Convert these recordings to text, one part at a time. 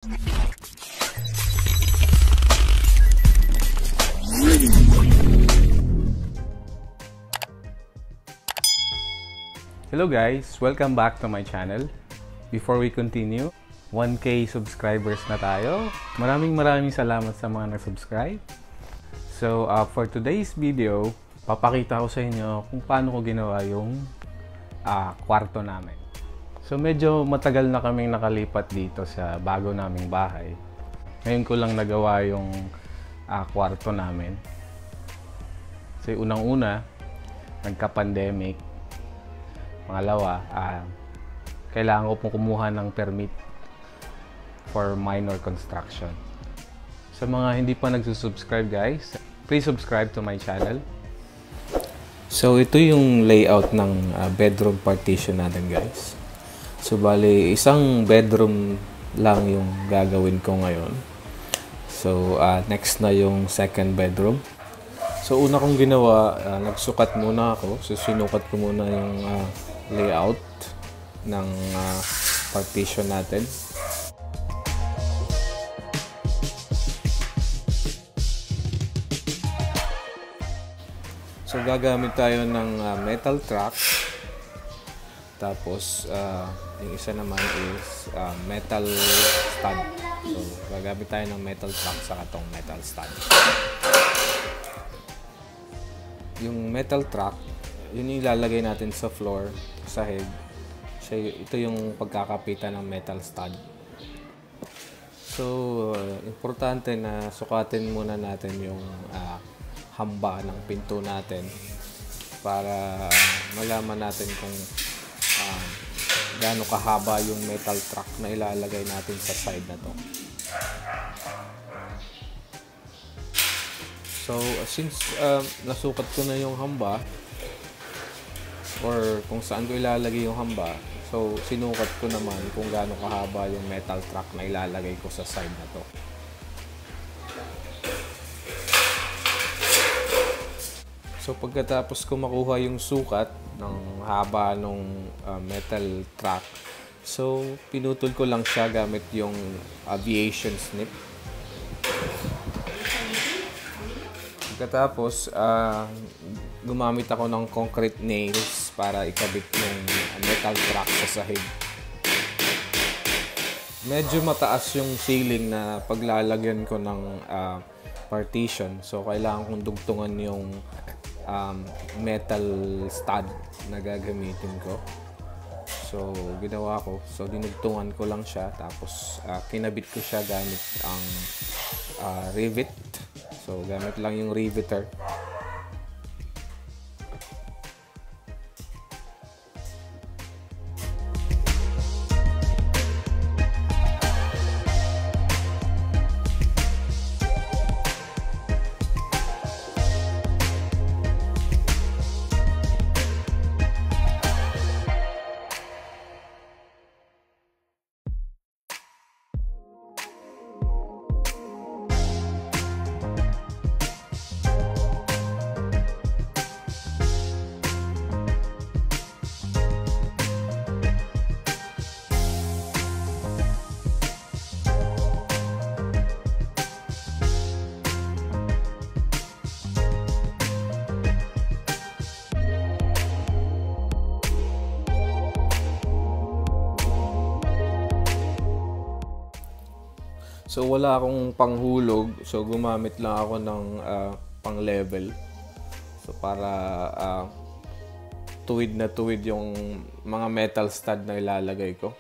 Hello guys! Welcome back to my channel. Before we continue, 1K subscribers na tayo. Maraming salamat sa mga nag-subscribe. So, for today's video, papakita ko sa inyo kung paano ko ginawa yung kwarto namin. So, medyo matagal na kaming nakalipat dito sa bago naming bahay. Ngayon ko lang nagawa yung kwarto namin. So, unang-una, nagka-pandemic. Pangalawa, kailangan ko pong kumuha ng permit for minor construction. Sa mga hindi pa nagsusubscribe guys, please subscribe to my channel. So ito yung layout ng bedroom partition natin guys. So bali, isang bedroom lang yung gagawin ko ngayon. So next na yung second bedroom. So una kong ginawa, nagsukat muna ako. So sinukat ko muna yung layout ng partition natin. So gagamit tayo ng metal track. Tapos yung isa naman is metal stud. So gagamit tayo ng metal track sa katong metal stud. Yung metal track, yun yung ilalagay natin sa floor, sa head. Ito yung pagkakapitan ng metal stud. So, importante na sukatin muna natin yung hamba ng pinto natin para malaman natin kung gaano kahaba yung metal track na ilalagay natin sa side na to. So, since nasukat ko na yung hamba or kung saan ko ilalagay yung hamba, so sinukat ko naman kung gaano kahaba yung metal track na ilalagay ko sa side na to. So pagkatapos ko makuha yung sukat ng haba ng metal track, so pinutol ko lang siya gamit yung aviation snip. Pagkatapos, gumamit ako ng concrete nails para ikabit yung metal track sa sahig. Medyo mataas yung ceiling na paglalagyan ko ng partition. So, kailangan kong dugtungan yung metal stud na gagamitin ko. So, ginawa ko. So, dinugtungan ko lang siya. Tapos, kinabit ko siya gamit ang rivet. So, gamit lang yung riveter. So wala akong panghulog, so gumamit lang ako ng pang-level. So para tuwid na tuwid yung mga metal stud na ilalagay ko.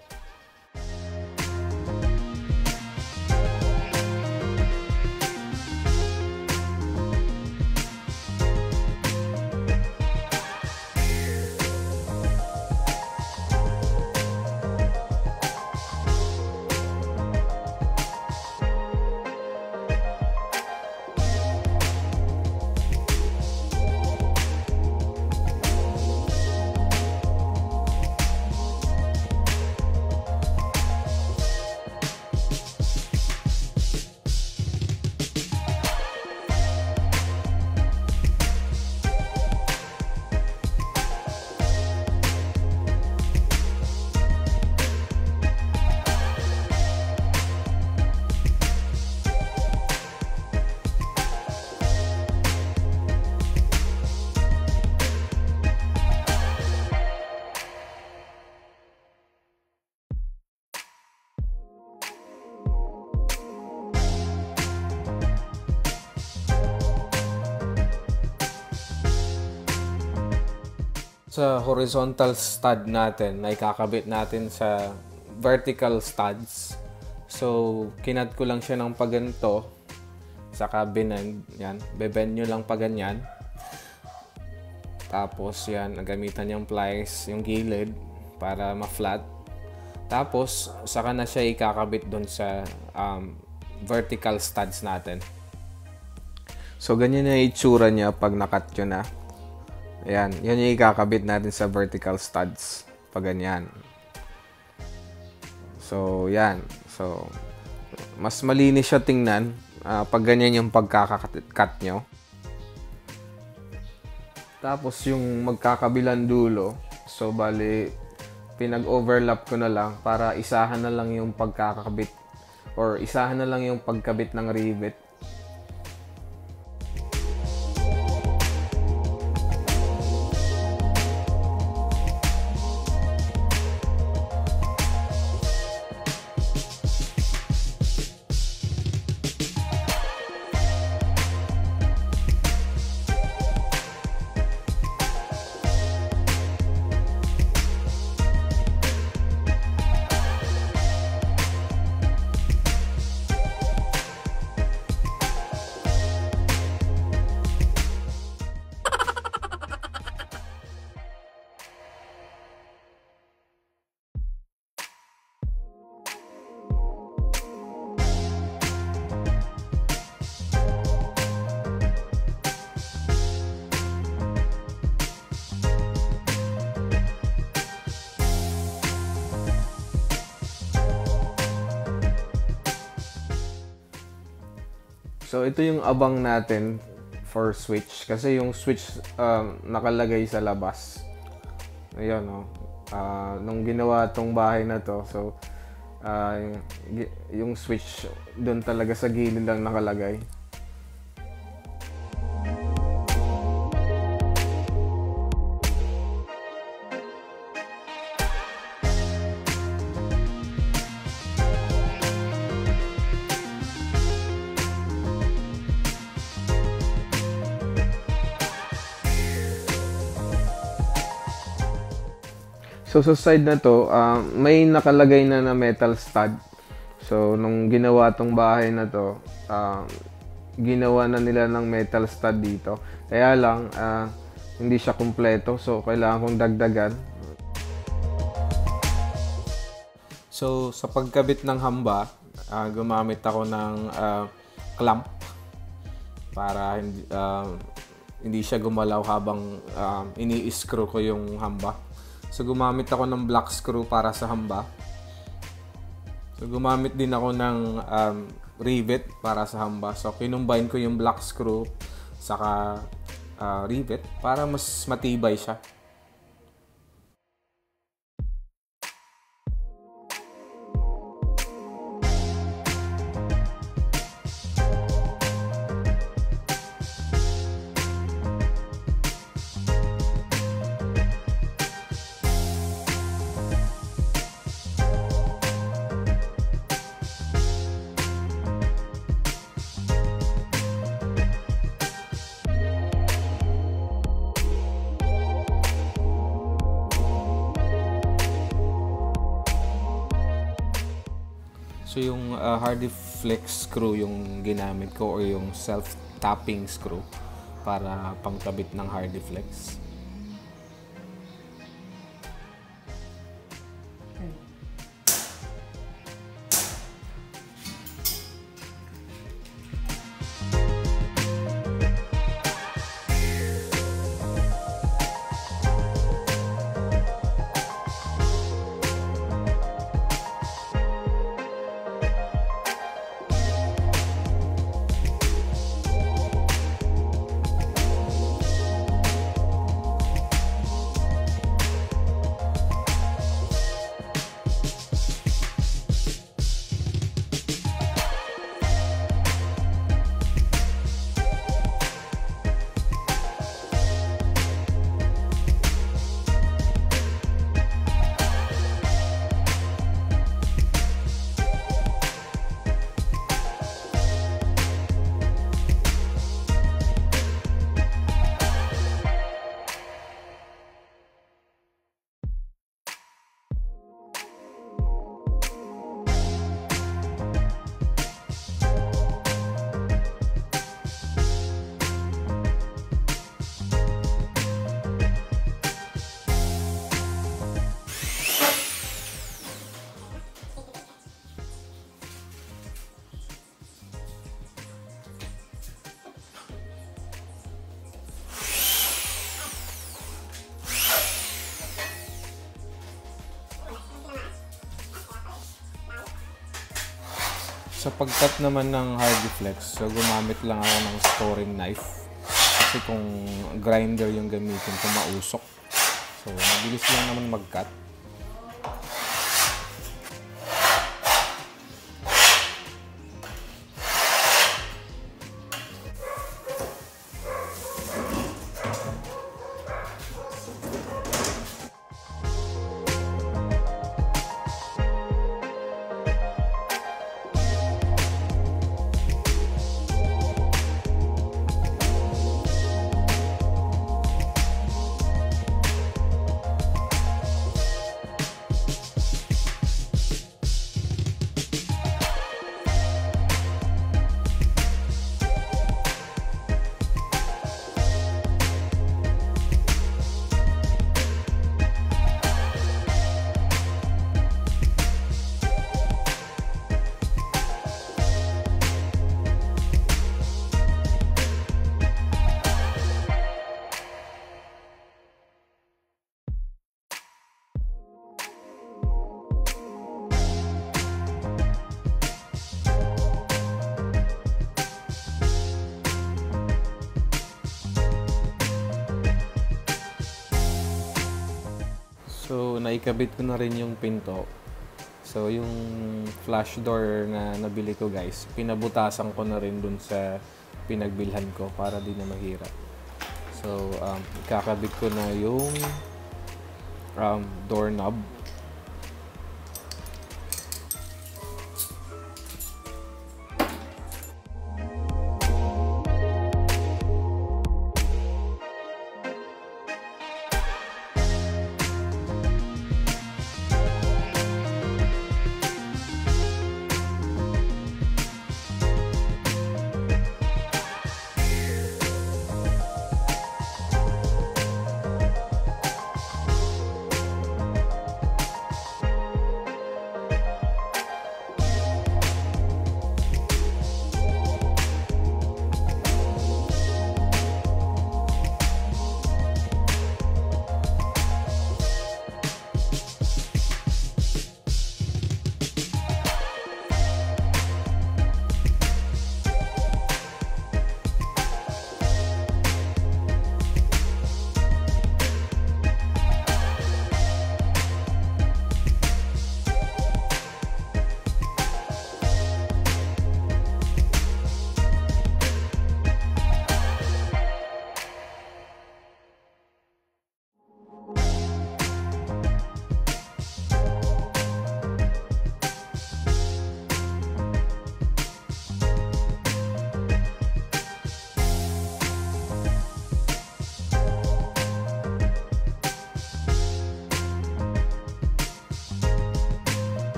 sa horizontal stud natin na ikakabit natin sa vertical studs. So, kinat ko lang siya ng paganto, saka binend. Yan, bebend nyo lang pa ganyan. Tapos yan, gamitan yung plies, yung gilid para ma-flat. Tapos, saka na siya ikakabit doon sa vertical studs natin. So, ganyan yung itsura niya pag nakat nyo na. Ayan, yan yung ikakabit natin sa vertical studs. Pag ganyan. So, yan. So, mas malinis siya tingnan pag ganyan yung pagkakakat nyo. Tapos, yung magkakabilang dulo. So, bali, pinag-overlap ko na lang para isahan na lang yung pagkakabit or isahan na lang yung pagkabit ng rivet. So, ito yung abang natin for switch. Kasi yung switch nakalagay sa labas. Ayan, no? Nung ginawa tong bahay na to, so, yung switch doon talaga sa gilid lang nakalagay. So, sa side na to, may nakalagay na metal stud. So, nung ginawa tong bahay na to, ginawa na nila ng metal stud dito. Kaya lang, hindi siya kumpleto. So, kailangan kong dagdagan. So, sa pagkabit ng hamba, gumamit ako ng clamp para hindi siya gumalaw habang ini-screw ko yung hamba. So, gumamit ako ng black screw para sa hamba. So, gumamit din ako ng rivet para sa hamba. So, kinumbine ko yung black screw saka rivet para mas matibay siya. So, yung hardy flex screw yung ginamit ko or yung self-tapping screw para pangkabit ng hardy flex. Sa pag-cut naman ng hardiflex, so gumamit lang ako ng scoring knife. Kasi kung grinder yung gamitin ko, mausok. So, mabilis lang naman mag-cut. So, naikabit ko na rin yung pinto. So, yung flash door na nabili ko guys, pinabutasan ko na rin dun sa pinagbilhan ko para di na mahirap. So, ikakabit ko na yung doorknob.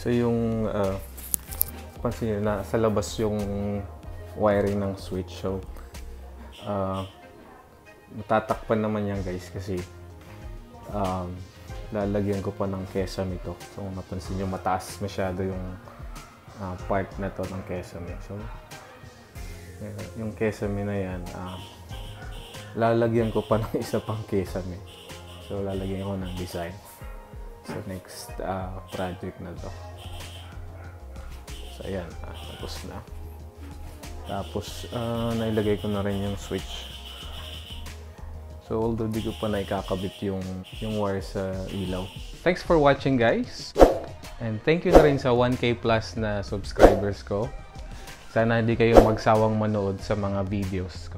So yung pansin na sa labas yung wiring ng switch. So matatakpan naman yan guys kasi lalagyan ko pa ng kesame ito. So kung napansin nyo, mataas masyado yung part na to ng kesame. So yung kesame na yan, lalagyan ko pa ng isa pang kesame. So lalagyan ko ng design sa next project na to. So ayan, tapos na. Tapos nailagay ko na rin yung switch. So although di ko pa naikakabit yung wire sa ilaw. Thanks for watching guys. And thank you na rin sa 1K plus na subscribers ko. Sana hindi kayo magsawang manood sa mga videos ko.